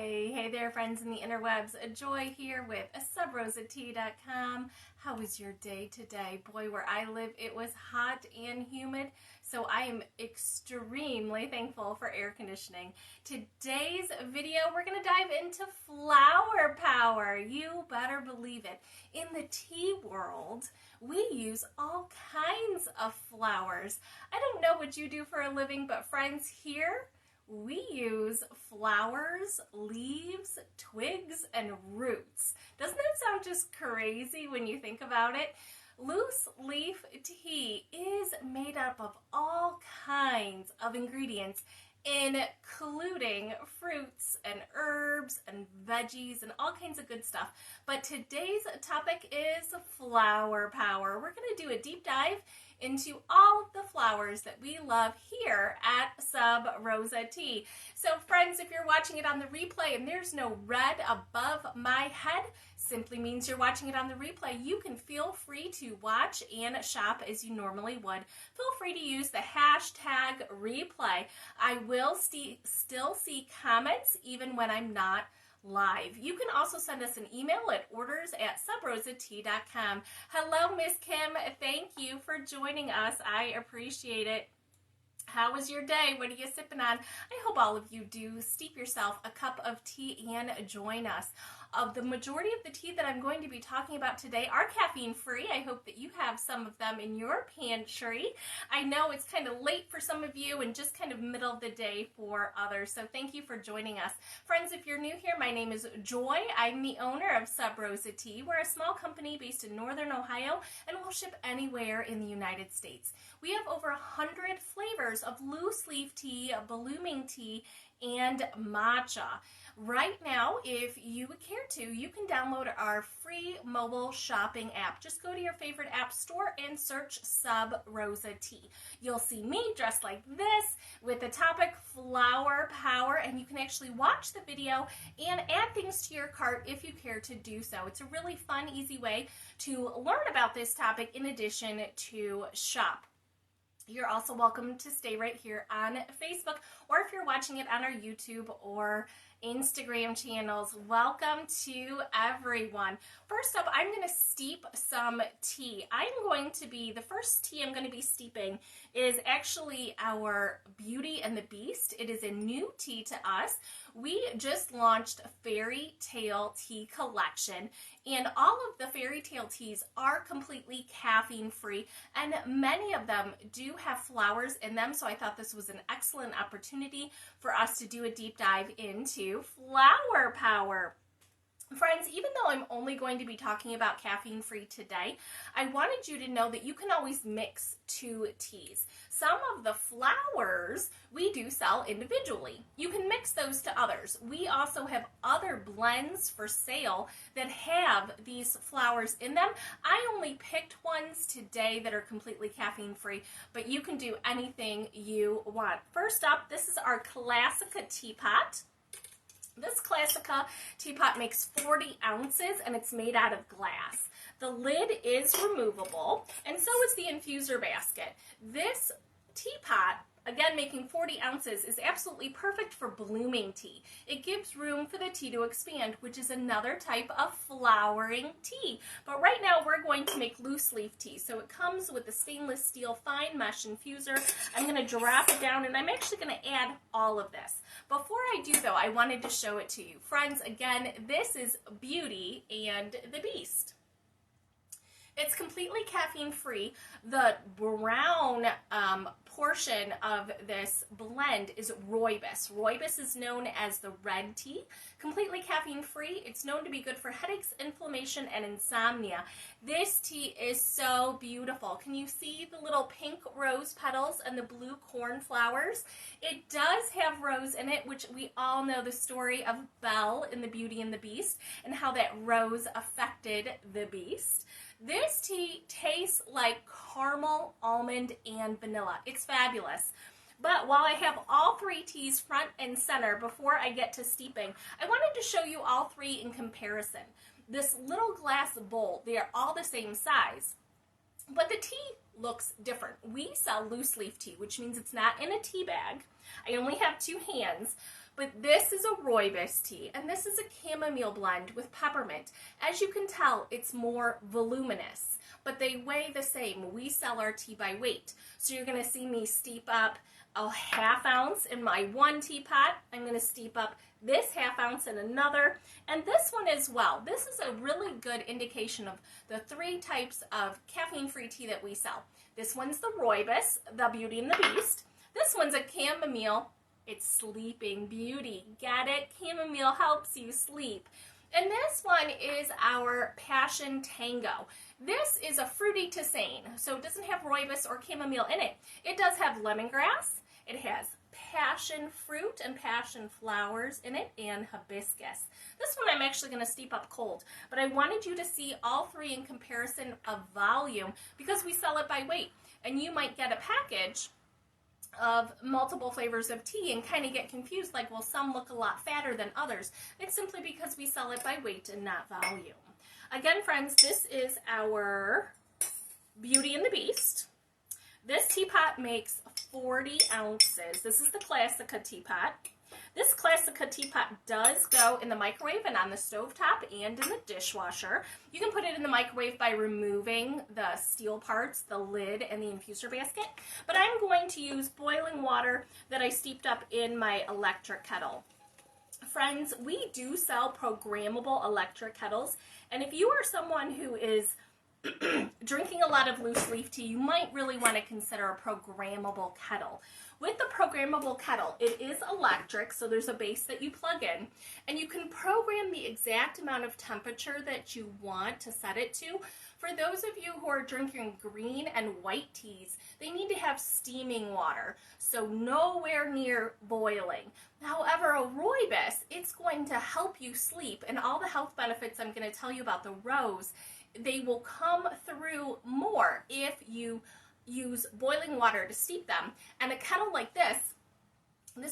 Hey there, friends in the interwebs. Joy here with subrosatea.com. How was your day today? Boy, where I live, it was hot and humid, so I am extremely thankful for air conditioning. Today's video, we're going to dive into flower power. You better believe it. In the tea world, we use all kinds of flowers. I don't know what you do for a living, but friends, here we use flowers, leaves, twigs, and roots. Doesn't that sound just crazy when you think about it? Loose leaf tea is made up of all kinds of ingredients, including fruits and herbs and veggies and all kinds of good stuff. But today's topic is flower power. We're going to do a deep dive into all of the flowers that we love here at Sub Rosa Tea. So friends, if you're watching it on the replay and there's no red above my head, simply means you're watching it on the replay. You can feel free to watch and shop as you normally would. Feel free to use the hashtag replay. I will still see comments even when I'm not live. You can also send us an email at orders@subrosatea.com. Hello, Miss Kim. Thank you for joining us. I appreciate it. How was your day? What are you sipping on? I hope all of you do steep yourself a cup of tea and join us. The majority of the tea that I'm going to be talking about today are caffeine-free. I hope that you have some of them in your pantry. I know it's kind of late for some of you and just kind of middle of the day for others, so thank you for joining us. Friends, if you're new here, my name is Joy. I'm the owner of Sub Rosa Tea. We're a small company based in Northern Ohio, and we'll ship anywhere in the United States. We have over 100 flavors of loose leaf tea, blooming tea, and matcha. Right now, if you would care to, you can download our free mobile shopping app. Just go to your favorite app store and search Sub Rosa Tea. You'll see me dressed like this with the topic flower power, and you can actually watch the video and add things to your cart if you care to do so. It's a really fun, easy way to learn about this topic in addition to shop. You're also welcome to stay right here on Facebook, or if you're watching it on our YouTube or Instagram channels, welcome to everyone. First up, I'm going to steep some tea. The first tea I'm going to be steeping is actually our Beauty and the Beast. It is a new tea to us. We just launched a Fairy Tale Tea collection, and all of the Fairy Tale teas are completely caffeine-free, and many of them do have flowers in them, so I thought this was an excellent opportunity for us to do a deep dive into flower power. Friends, even though I'm only going to be talking about caffeine-free today, I wanted you to know that you can always mix two teas. Some of the flowers we do sell individually. You can mix those to others. We also have other blends for sale that have these flowers in them. I only picked ones today that are completely caffeine-free, but you can do anything you want. First up, this is our Classica teapot. This Classica teapot makes 40 ounces and it's made out of glass. The lid is removable, and so is the infuser basket. This teapot, again making 40 ounces, is absolutely perfect for blooming tea. It gives room for the tea to expand, which is another type of flowering tea. But right now we're going to make loose leaf tea. So it comes with a stainless steel fine mesh infuser. I'm going to drop it down, and I'm actually going to add all of this. Before I do though, I wanted to show it to you. Friends, again, this is Beauty and the Beast. It's completely caffeine-free. The brown portion of this blend is rooibos. Rooibos is known as the red tea. Completely caffeine-free. It's known to be good for headaches, inflammation, and insomnia. This tea is so beautiful. Can you see the little pink rose petals and the blue cornflowers? It does have rose in it, which we all know the story of Belle in the Beauty and the Beast and how that rose affected the beast. This tea tastes like caramel, almond, and vanilla. It's fabulous. But while I have all three teas front and center before I get to steeping, I wanted to show you all three in comparison. This little glass bowl, they are all the same size, but the tea looks different. We sell loose leaf tea, which means it's not in a tea bag. I only have two hands. But this is a rooibos tea, and this is a chamomile blend with peppermint. As you can tell, it's more voluminous, but they weigh the same. We sell our tea by weight. So you're going to see me steep up a ½ ounce in my one teapot. I'm going to steep up this ½ ounce in another, and this one as well. This is a really good indication of the 3 types of caffeine-free tea that we sell. This one's the rooibos, the Beauty and the Beast. This one's a chamomile. It's Sleeping Beauty. Get it? Chamomile helps you sleep. And this one is our Passion Tango. This is a fruity tisane, so it doesn't have rooibos or chamomile in it. It does have lemongrass. It has passion fruit and passion flowers in it, and hibiscus. This one I'm actually going to steep up cold, but I wanted you to see all 3 in comparison of volume because we sell it by weight, and you might get a package of multiple flavors of tea and kind of get confused, like, well, some look a lot fatter than others. It's simply because we sell it by weight and not volume. Again, friends, this is our Beauty and the Beast. This teapot makes 40 ounces. This is the Classica teapot. This Classica teapot does go in the microwave and on the stovetop and in the dishwasher. You can put it in the microwave by removing the steel parts, the lid, and the infuser basket. But I'm going to use boiling water that I steeped up in my electric kettle. Friends, we do sell programmable electric kettles, and if you are someone who is drinking a lot of loose leaf tea, you might really want to consider a programmable kettle. With the programmable kettle, it is electric, so there's a base that you plug in, and you can program the exact amount of temperature that you want to set it to. For those of you who are drinking green and white teas, they need to have steaming water, so nowhere near boiling. However, a rooibos, it's going to help you sleep, and all the health benefits I'm going to tell you about the rose, they will come through more if you use boiling water to steep them. And a kettle like this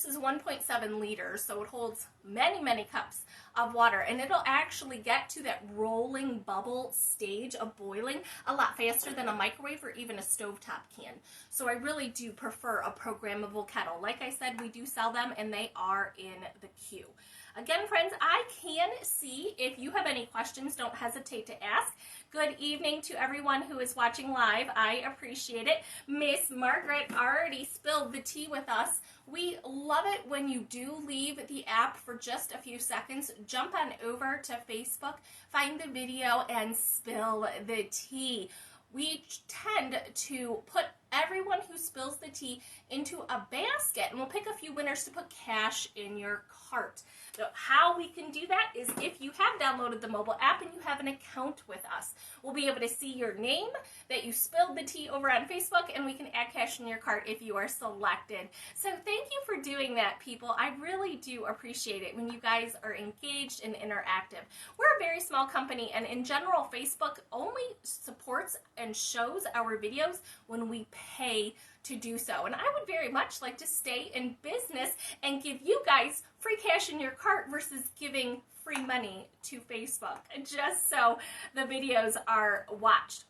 is 1.7 liters, so it holds many, many cups of water, and it'll actually get to that rolling bubble stage of boiling a lot faster than a microwave or even a stovetop can. So I really do prefer a programmable kettle. Like I said, we do sell them, and they are in the queue. Again, friends, I can see if you have any questions, don't hesitate to ask. Good evening to everyone who is watching live. I appreciate it. Miss Margaret already spilled the tea with us. We love it when you do leave the app for just a few seconds. Jump on over to Facebook, find the video, and spill the tea. We tend to put everyone who spills the tea into a basket, and we'll pick a few winners to put cash in your cart. So how we can do that is if you have downloaded the mobile app and you have an account with us, we'll be able to see your name, that you spilled the tea over on Facebook, and we can add cash in your cart if you are selected. So thank you for doing that, people. I really do appreciate it when you guys are engaged and interactive. We're a very small company, and in general, Facebook only supports and shows our videos when we pay to do so. And I would very much like to stay in business and give you guys free cash in your cart versus giving free money to Facebook, just so the videos are watched.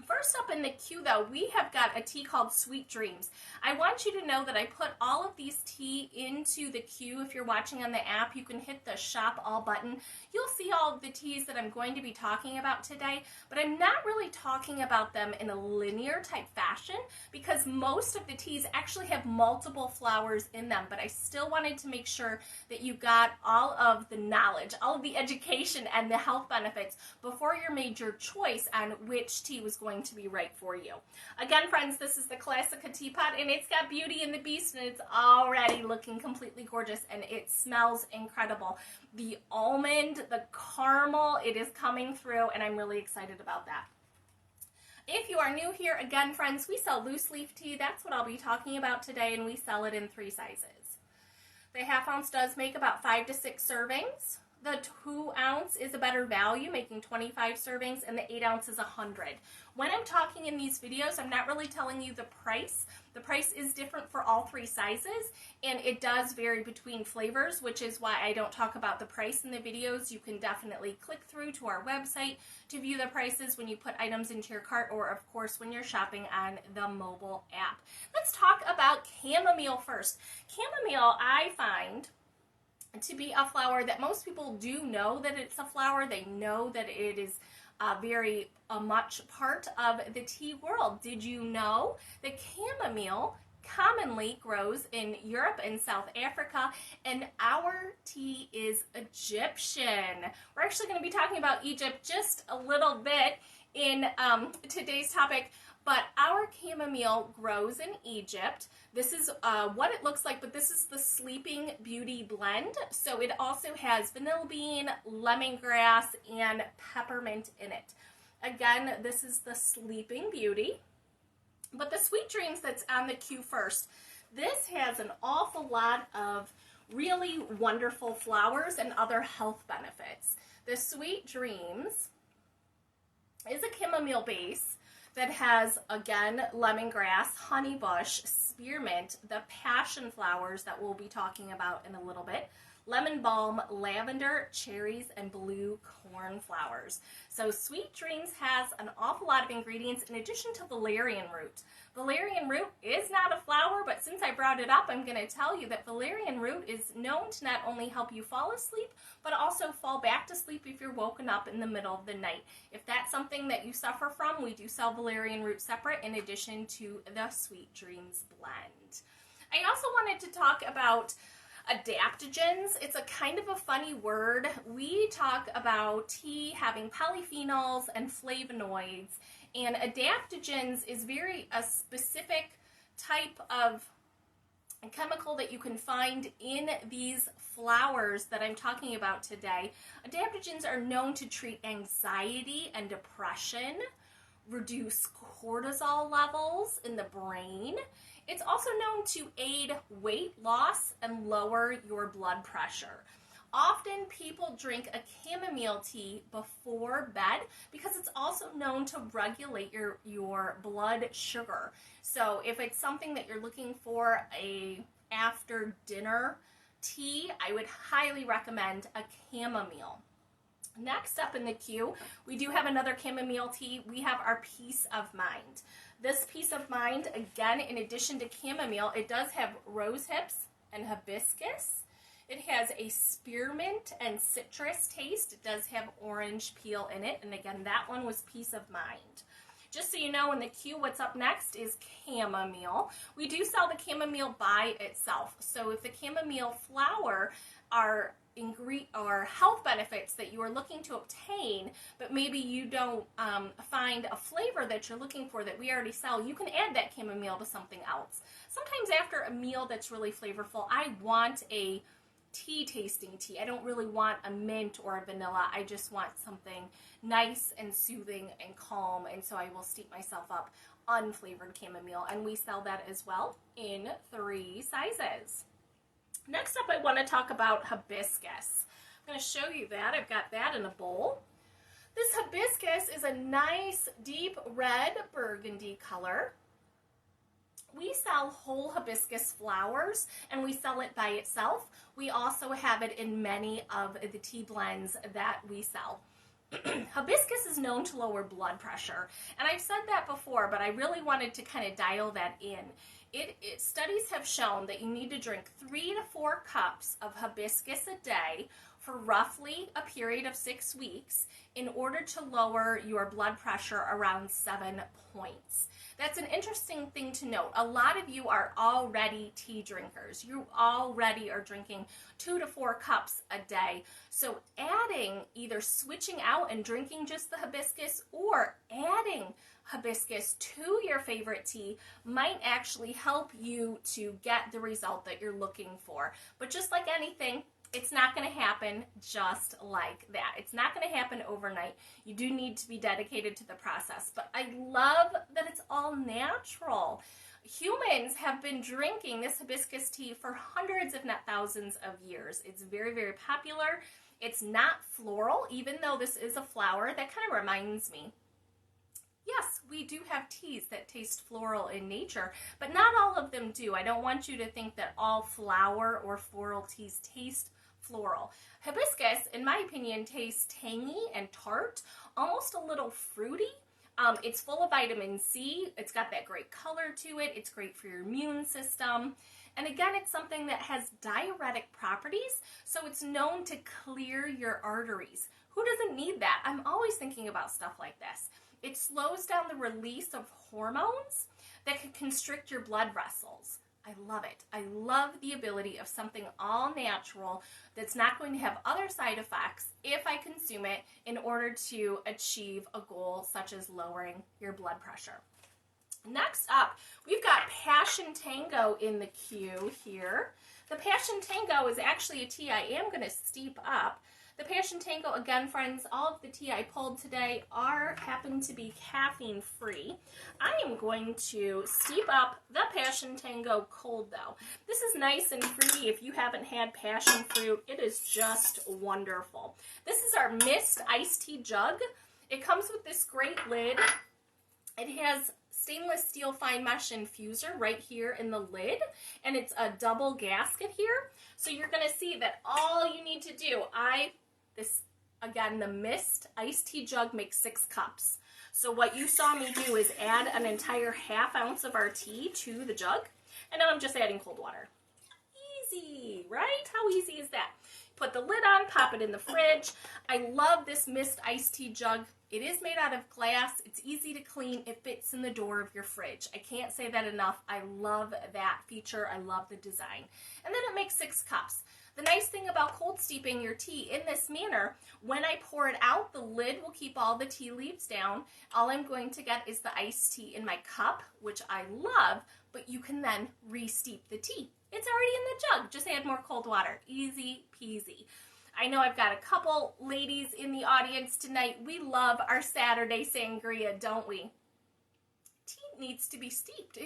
First up in the queue, though, we have got a tea called Sweet Dreams. I want you to know that I put all of these tea into the queue. If you're watching on the app, you can hit the Shop All button. You'll see all of the teas that I'm going to be talking about today, but I'm not really talking about them in a linear type fashion because most of the teas actually have multiple flowers in them, but I still wanted to make sure that you got all of the knowledge, all of the education, and the health benefits before you made your choice on which tea was going to be right for you. Again, friends, this is the Classica teapot, and it's got Beauty and the Beast, and it's already looking completely gorgeous, and it smells incredible. The almond, the caramel, it is coming through, and I'm really excited about that. If you are new here, again, friends, we sell loose leaf tea. That's what I'll be talking about today, and we sell it in 3 sizes. The ½ ounce does make about 5 to 6 servings. The 2 ounce is a better value, making 25 servings, and the 8 ounce is 100. When I'm talking in these videos, I'm not really telling you the price. The price is different for all 3 sizes, and it does vary between flavors, which is why I don't talk about the price in the videos. You can definitely click through to our website to view the prices when you put items into your cart, or of course when you're shopping on the mobile app. Let's talk about chamomile first. Chamomile, I find, to be a flower that most people do know that it's a flower. They know that it is very much part of the tea world. Did you know that chamomile commonly grows in Europe and South Africa, and our tea is Egyptian? We're actually going to be talking about Egypt just a little bit in today's topic, but our chamomile grows in Egypt. This is what it looks like, but this is the Sleeping Beauty blend. So it also has vanilla bean, lemongrass, and peppermint in it. Again, this is the Sleeping Beauty. But the Sweet Dreams that's on the queue first, this has an awful lot of really wonderful flowers and other health benefits. The Sweet Dreams is a chamomile base that has, again, lemongrass, honeybush, spearmint, the passion flowers that we'll be talking about in a little bit, lemon balm, lavender, cherries, and blue cornflowers. So Sweet Dreams has an awful lot of ingredients in addition to valerian root. Valerian root is not a flower, but since I brought it up, I'm going to tell you that valerian root is known to not only help you fall asleep, but also fall back to sleep if you're woken up in the middle of the night. If that's something that you suffer from, we do sell valerian root separate in addition to the Sweet Dreams blend. I also wanted to talk about adaptogens. It's a kind of a funny word. We talk about tea having polyphenols and flavonoids, and adaptogens is a specific type of chemical that you can find in these flowers that I'm talking about today. Adaptogens are known to treat anxiety and depression, reduce cortisol levels in the brain. It's also known to aid weight loss and lower your blood pressure. Often people drink a chamomile tea before bed because it's also known to regulate your blood sugar. So if it's something that you're looking for a after dinner tea, I would highly recommend a chamomile. Next up in the queue, we do have another chamomile tea. We have our Peace of Mind. This Peace of Mind, again, in addition to chamomile, it does have rose hips and hibiscus. It has a spearmint and citrus taste. It does have orange peel in it. And again, that one was Peace of Mind. Just so you know, in the queue, what's up next is chamomile. We do sell the chamomile by itself. So if the chamomile flower are health benefits that you are looking to obtain, but maybe you don't find a flavor that you're looking for that we already sell, you can add that chamomile to something else. Sometimes after a meal that's really flavorful, I want a tea tasting tea. I don't really want a mint or a vanilla. I just want something nice and soothing and calm, and so I will steep myself up unflavored chamomile, and we sell that as well in 3 sizes. Next up, I want to talk about hibiscus. I'm going to show you that. I've got that in a bowl. This hibiscus is a nice deep red burgundy color. We sell whole hibiscus flowers, and we sell it by itself. We also have it in many of the tea blends that we sell. Hibiscus is known to lower blood pressure, and I've said that before, but I really wanted to kind of dial that in. Studies have shown that you need to drink 3 to 4 cups of hibiscus a day for roughly a period of 6 weeks in order to lower your blood pressure around 7 points. That's an interesting thing to note. A lot of you are already tea drinkers. You already are drinking 2 to 4 cups a day. So either switching out and drinking just the hibiscus or adding hibiscus to your favorite tea might actually help you to get the result that you're looking for. But just like anything, it's not going to happen just like that. It's not going to happen overnight. You do need to be dedicated to the process. But I love that it's all natural. Humans have been drinking this hibiscus tea for hundreds, if not thousands of years. It's very, very popular. It's not floral, even though this is a flower. That kind of reminds me. Yes, we do have teas that taste floral in nature, but not all of them do. I don't want you to think that all flower or floral teas taste floral. Hibiscus, in my opinion, tastes tangy and tart, almost a little fruity. It's full of vitamin C. It's got that great color to it. It's great for your immune system. And again, it's something that has diuretic properties, so it's known to clear your arteries. Who doesn't need that? I'm always thinking about stuff like this. It slows down the release of hormones that can constrict your blood vessels. I love it. I love the ability of something all natural that's not going to have other side effects if I consume it in order to achieve a goal such as lowering your blood pressure. Next up, we've got Passion Tango in the queue here. The Passion Tango is actually a tea I am going to steep up. The Passion Tango, again, friends, all of the tea I pulled today happen to be caffeine-free. I am going to steep up the Passion Tango cold, though. This is nice and fruity. If you haven't had passion fruit, it is just wonderful. This is our Mist Ice Tea Jug. It comes with this great lid. It has stainless steel fine mesh infuser right here in the lid, and it's a double gasket here. So you're going to see that all you need to do, the Mist Iced Tea Jug makes 6 cups. So what you saw me do is add an entire ½ ounce of our tea to the jug, and now I'm just adding cold water. Easy, right? How easy is that? Put the lid on, pop it in the fridge. I love this Mist Iced Tea Jug. It is made out of glass. It's easy to clean. It fits in the door of your fridge. I can't say that enough. I love that feature. I love the design. And then it makes 6 cups. The nice thing about cold steeping your tea in this manner, when I pour it out, the lid will keep all the tea leaves down. All I'm going to get is the iced tea in my cup, which I love, but you can then re-steep the tea. It's already in the jug. Just add more cold water. Easy peasy. I know I've got a couple ladies in the audience tonight. We love our Saturday sangria, don't we? Tea needs to be steeped.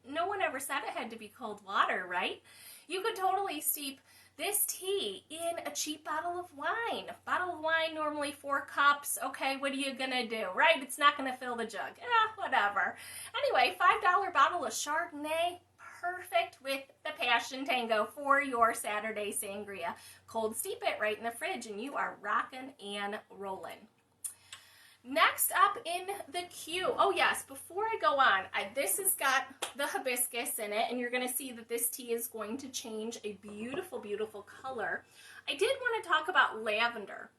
No one ever said it had to be cold water, right? You could totally steep this tea in a cheap bottle of wine. A bottle of wine, normally 4 cups. Okay, what are you gonna do, right? It's not gonna fill the jug. Whatever. Anyway, $5 bottle of Chardonnay. Perfect with the Passion Tango for your Saturday sangria. Cold steep it right in the fridge and you are rocking and rolling. Next up in the queue, oh yes, before I go on, this has got the hibiscus in it, and you're going to see that this tea is going to change a beautiful, beautiful color. I did want to talk about lavender.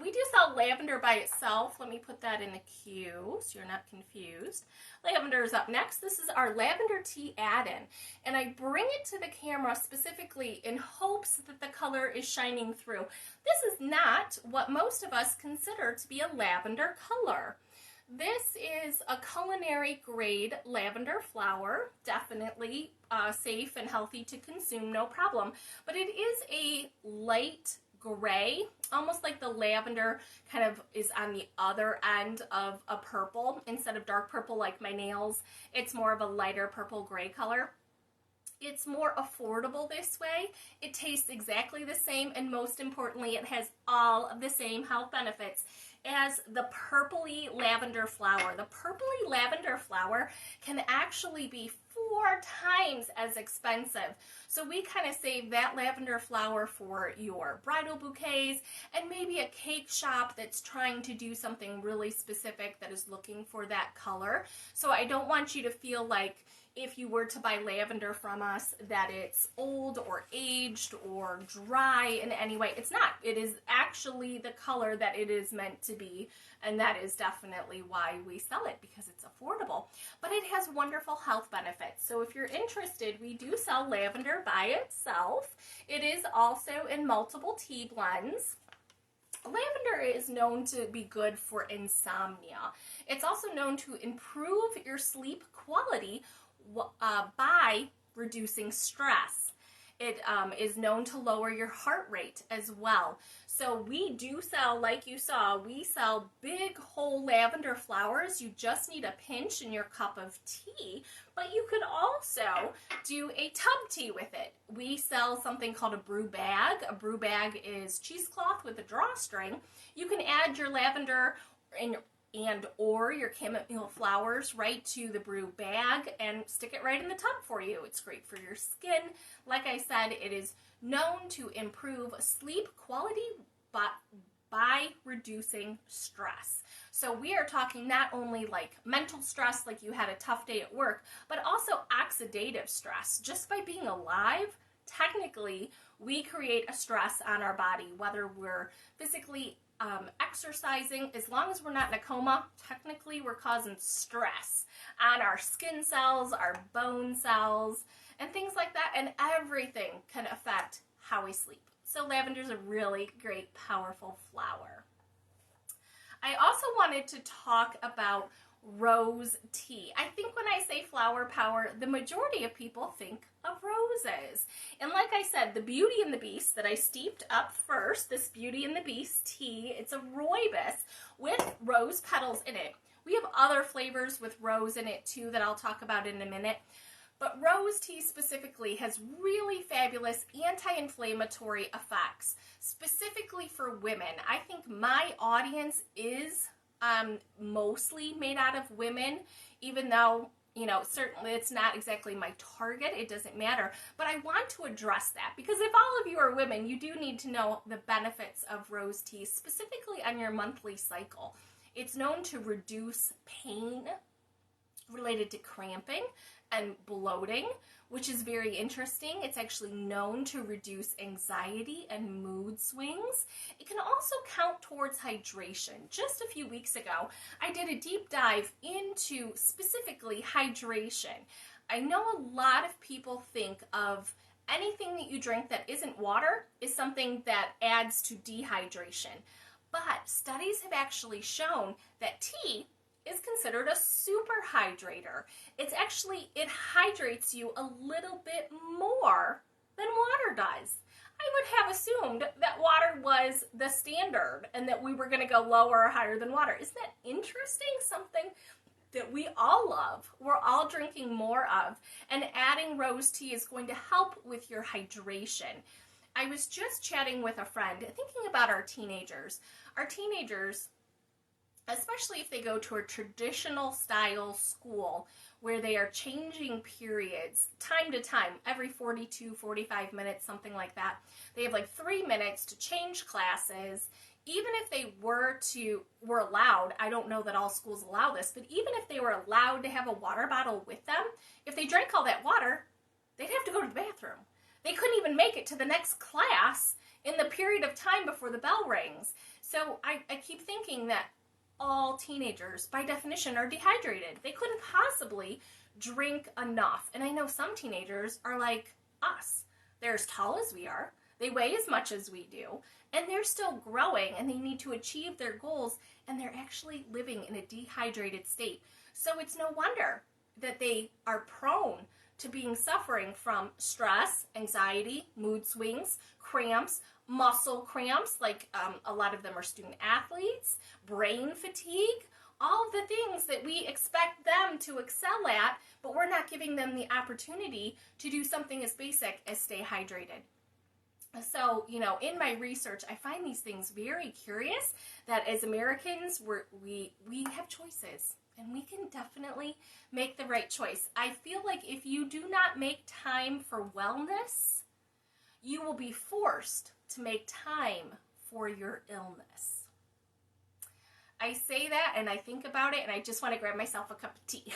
We do sell lavender by itself. Let me put that in the queue so you're not confused. Lavender is up next. This is our Lavender Tea Add-In, and I bring it to the camera specifically in hopes that the color is shining through. This is not what most of us consider to be a lavender color. This is a culinary grade lavender flower, definitely safe and healthy to consume, no problem, but it is a light gray, almost like the lavender kind of is on the other end of a purple. Instead of dark purple like my nails, it's more of a lighter purple gray color. It's more affordable this way. It tastes exactly the same, and most importantly, it has all of the same health benefits as the purpley lavender flower. The purpley lavender flower can actually be 4 times as expensive. So we kind of save that lavender flower for your bridal bouquets and maybe a cake shop that's trying to do something really specific that is looking for that color. So I don't want you to feel like if you were to buy lavender from us that it's old or aged or dry in any way. It's not. It is actually the color that it is meant to be, and that is definitely why we sell it, because it's affordable. But it has wonderful health benefits. So if you're interested, we do sell lavender by itself. It is also in multiple tea blends. Lavender is known to be good for insomnia. It's also known to improve your sleep quality by reducing stress. It is known to lower your heart rate as well. So we do sell, like you saw, we sell big whole lavender flowers. You just need a pinch in your cup of tea, but you could also do a tub tea with it. We sell something called a brew bag. A brew bag is cheesecloth with a drawstring. You can add your lavender or your chamomile flowers right to the brew bag and stick it right in the tub for you. It's great for your skin. Like I said, it is known to improve sleep quality by reducing stress. So we are talking not only like mental stress, like you had a tough day at work, but also oxidative stress. Just by being alive, technically, we create a stress on our body, whether we're physically exercising. As long as we're not in a coma, technically we're causing stress on our skin cells, our bone cells, and things like that, and everything can affect how we sleep. So lavender is a really great, powerful flower. I also wanted to talk about rose tea. I think when I say flower power, the majority of people think of roses. And like I said, the Beauty and the Beast that I steeped up first, this Beauty and the Beast tea, it's a rooibos with rose petals in it. We have other flavors with rose in it too that I'll talk about in a minute. But rose tea specifically has really fabulous anti-inflammatory effects, specifically for women. I think my audience is mostly made out of women, even though, you know, certainly it's not exactly my target. It doesn't matter. But I want to address that because if all of you are women, you do need to know the benefits of rose tea, specifically on your monthly cycle. It's known to reduce pain related to cramping and bloating, which is very interesting. It's actually known to reduce anxiety and mood swings. It can also count towards hydration. Just a few weeks ago, I did a deep dive into specifically hydration. I know a lot of people think of anything that you drink that isn't water is something that adds to dehydration. But studies have actually shown that tea is considered a super hydrator. It hydrates you a little bit more than water does. I would have assumed that water was the standard and that we were going to go lower or higher than water. Isn't that interesting? Something that we all love, we're all drinking more of, and adding rose tea is going to help with your hydration. I was just chatting with a friend, thinking about our teenagers. Our teenagers, especially if they go to a traditional style school where they are changing periods time to time, every 42, 45 minutes, something like that. They have like 3 minutes to change classes. Even if they were allowed, I don't know that all schools allow this, but even if they were allowed to have a water bottle with them, if they drank all that water, they'd have to go to the bathroom. They couldn't even make it to the next class in the period of time before the bell rings. So I keep thinking that all teenagers, by definition, are dehydrated. They couldn't possibly drink enough. And I know some teenagers are like us. They're as tall as we are. They weigh as much as we do. And they're still growing, and they need to achieve their goals, and they're actually living in a dehydrated state. So it's no wonder that they are prone to suffering from stress, anxiety, mood swings, cramps, muscle cramps, like a lot of them are student athletes, brain fatigue, all of the things that we expect them to excel at, but we're not giving them the opportunity to do something as basic as stay hydrated. So, you know, in my research, I find these things very curious that as Americans, we have choices. And we can definitely make the right choice. I feel like if you do not make time for wellness, you will be forced to make time for your illness. I say that and I think about it and I just want to grab myself a cup of tea.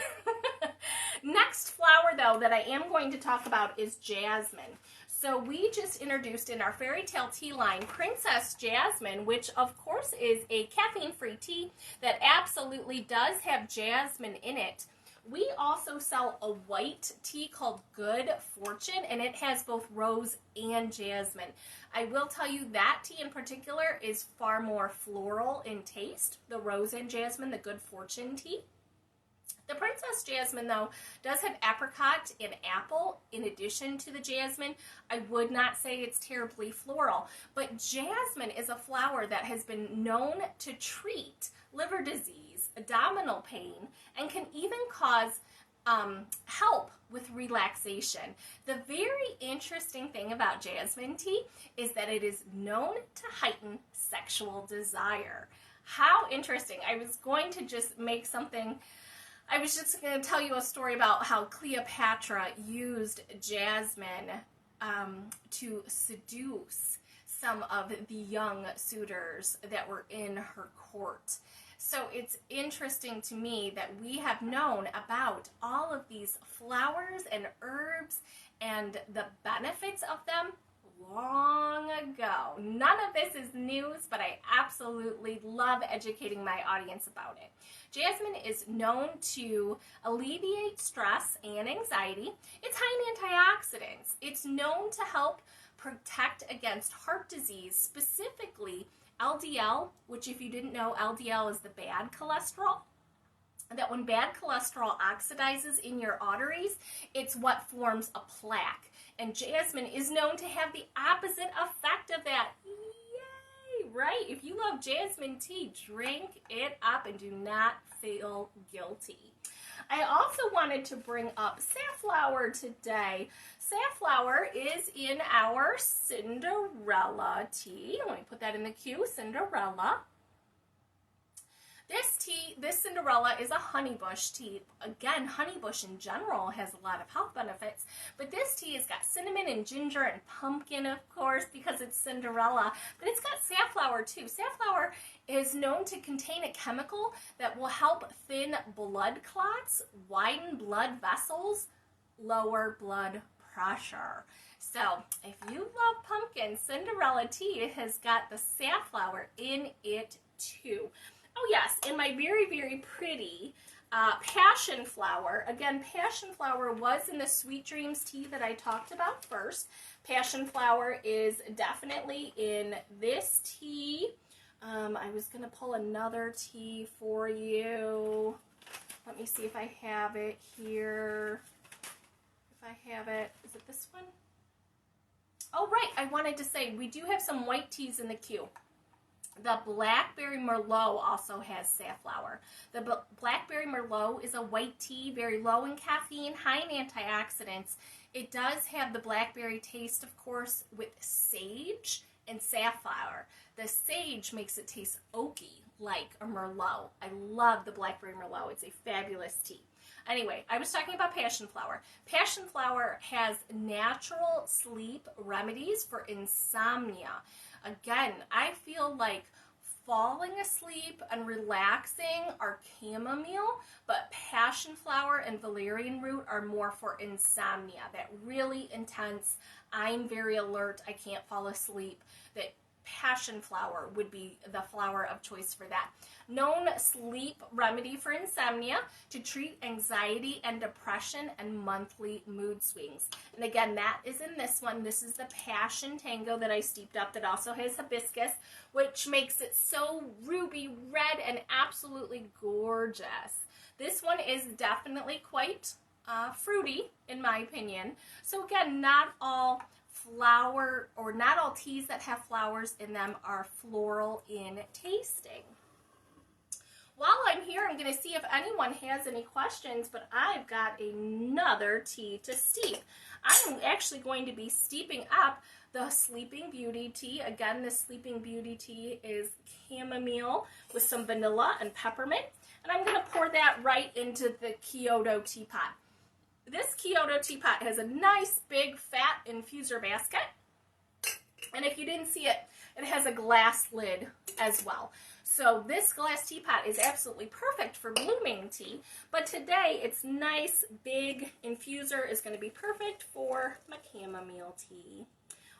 Next flower, though, that I am going to talk about is jasmine. So we just introduced in our Fairy Tale tea line Princess Jasmine, which of course is a caffeine-free tea that absolutely does have jasmine in it. We also sell a white tea called Good Fortune, and it has both rose and jasmine. I will tell you that tea in particular is far more floral in taste, the rose and jasmine, the Good Fortune tea. The Princess Jasmine, though, does have apricot and apple in addition to the jasmine. I would not say it's terribly floral, but jasmine is a flower that has been known to treat liver disease, abdominal pain, and can even cause help with relaxation. The very interesting thing about jasmine tea is that it is known to heighten sexual desire. How interesting. I was just going to tell you a story about how Cleopatra used jasmine to seduce some of the young suitors that were in her court. So it's interesting to me that we have known about all of these flowers and herbs and the benefits of them long ago. None of this is news, but I absolutely love educating my audience about it. Jasmine is known to alleviate stress and anxiety. It's high in antioxidants. It's known to help protect against heart disease, specifically LDL, which if you didn't know, LDL is the bad cholesterol. That when bad cholesterol oxidizes in your arteries, it's what forms a plaque. And jasmine is known to have the opposite effect of that. Yay, right? If you love jasmine tea, drink it up and do not feel guilty. I also wanted to bring up safflower today. Safflower is in our Cinderella tea. Let me put that in the queue, Cinderella. This Cinderella is a honeybush tea. Again, honeybush in general has a lot of health benefits, but this tea has got cinnamon and ginger and pumpkin, of course, because it's Cinderella, but it's got safflower too. Safflower is known to contain a chemical that will help thin blood clots, widen blood vessels, lower blood pressure. So if you love pumpkin, Cinderella tea has got the safflower in it too. Oh yes, and my very, very pretty passion flower. Again, passion flower was in the Sweet Dreams tea that I talked about first. Passion flower is definitely in this tea. I was going to pull another tea for you. Let me see if I have it here. If I have it, is it this one? Oh, right, I wanted to say we do have some white teas in the queue. The Blackberry Merlot also has safflower. The Blackberry Merlot is a white tea, very low in caffeine, high in antioxidants. It does have the blackberry taste, of course, with sage and safflower. The sage makes it taste oaky, like a Merlot. I love the Blackberry Merlot. It's a fabulous tea. Anyway, I was talking about passion flower. Passion flower has natural sleep remedies for insomnia. Again, I feel like falling asleep and relaxing are chamomile, but passion flower and valerian root are more for insomnia. That really intense, I'm very alert, I can't fall asleep. That passion flower would be the flower of choice for that. Known sleep remedy for insomnia to treat anxiety and depression and monthly mood swings. And again, that is in this one. This is the Passion Tango that I steeped up that also has hibiscus, which makes it so ruby red and absolutely gorgeous. This one is definitely quite fruity, in my opinion. So again, not all flower or not all teas that have flowers in them are floral in tasting. While I'm here, I'm going to see if anyone has any questions, but I've got another tea to steep. I'm actually going to be steeping up the Sleeping Beauty tea. Again, this Sleeping Beauty tea is chamomile with some vanilla and peppermint, and I'm going to pour that right into the Kyoto teapot. This Kyoto teapot has a nice big fat infuser basket, and if you didn't see it, it has a glass lid as well. So this glass teapot is absolutely perfect for blooming tea, but today its nice big infuser is going to be perfect for my chamomile tea.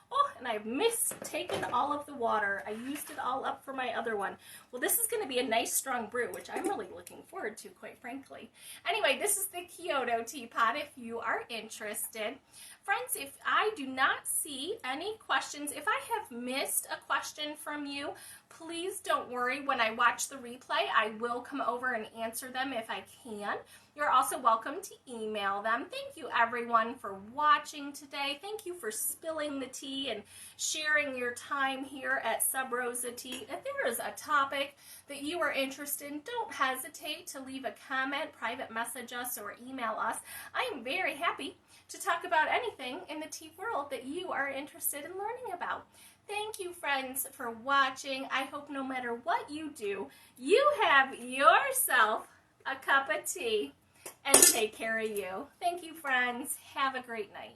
Oh, and I've mistaken all of the water. I used it all up for my other one. Well, this is going to be a nice strong brew, which I'm really looking forward to, quite frankly. Anyway, this is the Kyoto teapot if you are interested. Friends, if I do not see any questions, if I have missed a question from you, please don't worry. When I watch the replay, I will come over and answer them if I can. You're also welcome to email them. Thank you, everyone, for watching today. Thank you for spilling the tea and sharing your time here at Sub Rosa Tea. If there is a topic that you are interested in, don't hesitate to leave a comment, private message us, or email us. I am very happy to talk about anything in the tea world that you are interested in learning about. Thank you, friends, for watching. I hope no matter what you do, you have yourself a cup of tea and take care of you. Thank you, friends. Have a great night.